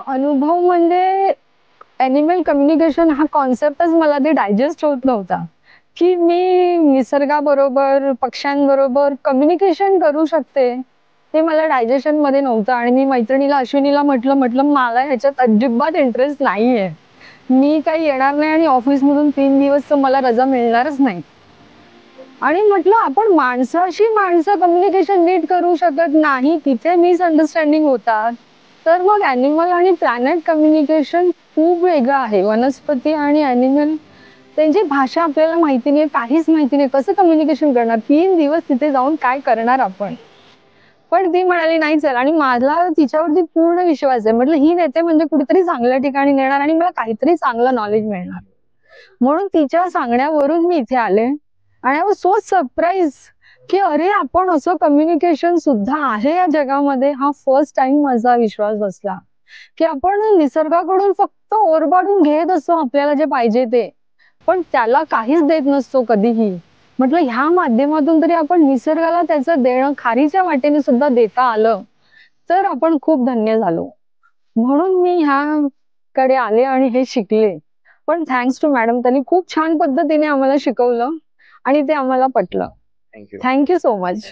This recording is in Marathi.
अनुभव म्हणजे ॲनिमल कम्युनिकेशन हा कॉन्सेप्टच मला ते डायजेस्ट होत नव्हता, की मी निसर्गाबरोबर, पक्ष्यांबरोबर कम्युनिकेशन करू शकते. ते मला डायजेशनमध्ये नव्हतं आणि मी मैत्रिणीला अश्विनीला म्हटलं, "मला ह्याच्यात अजिबात इंटरेस्ट नाहीये. मी काही येणार नाही आणि ऑफिसमधून 3 दिवस तर मला रजा मिळणारच नाही." आणि म्हटलं आपण माणसाशी माणसं कम्युनिकेशन नीट करू शकत नाही, तिथे मिसअंडरस्टँडिंग होतात. तर मग ॲनिमल आणि प्लॅनेट कम्युनिकेशन खूप वेगळं आहे. वनस्पती आणि ॲनिमल त्यांची भाषा आपल्याला माहिती नाही, काहीच माहिती नाही. कसं कम्युनिकेशन करणार? 3 दिवस तिथे जाऊन काय करणार आपण? पण ती म्हणाली, "नाही चल." आणि माझा तिच्यावरती पूर्ण विश्वास आहे. म्हटलं ही नेते म्हणजे कुठेतरी चांगल्या ठिकाणी नेणार आणि मला काहीतरी चांगलं नॉलेज मिळणार. म्हणून तिच्या सांगण्यावरून मी इथे आले आणि आय वॉज सो सरप्राईज की अरे आपण असं कम्युनिकेशन सुद्धा आहे या जगामध्ये. हा फर्स्ट टाइम माझा विश्वास बसला की आपण निसर्गाकडून फक्त ओरबाडून घेत असतो आपल्याला जे पाहिजे ते, पण त्याला काहीच देत नसतो कधीही. म्हटलं ह्या माध्यमातून तरी आपण निसर्गाला त्याचं देणं खारीच्या वाटेने सुद्धा देता आलं तर आपण खूप धन्य झालो. म्हणून मी ह्याकडे आले आणि हे शिकले. पण थँक्स टू मॅडम, त्यांनी खूप छान पद्धतीने आम्हाला शिकवलं आणि ते आम्हाला पटलं. Thank you. Thank you so much.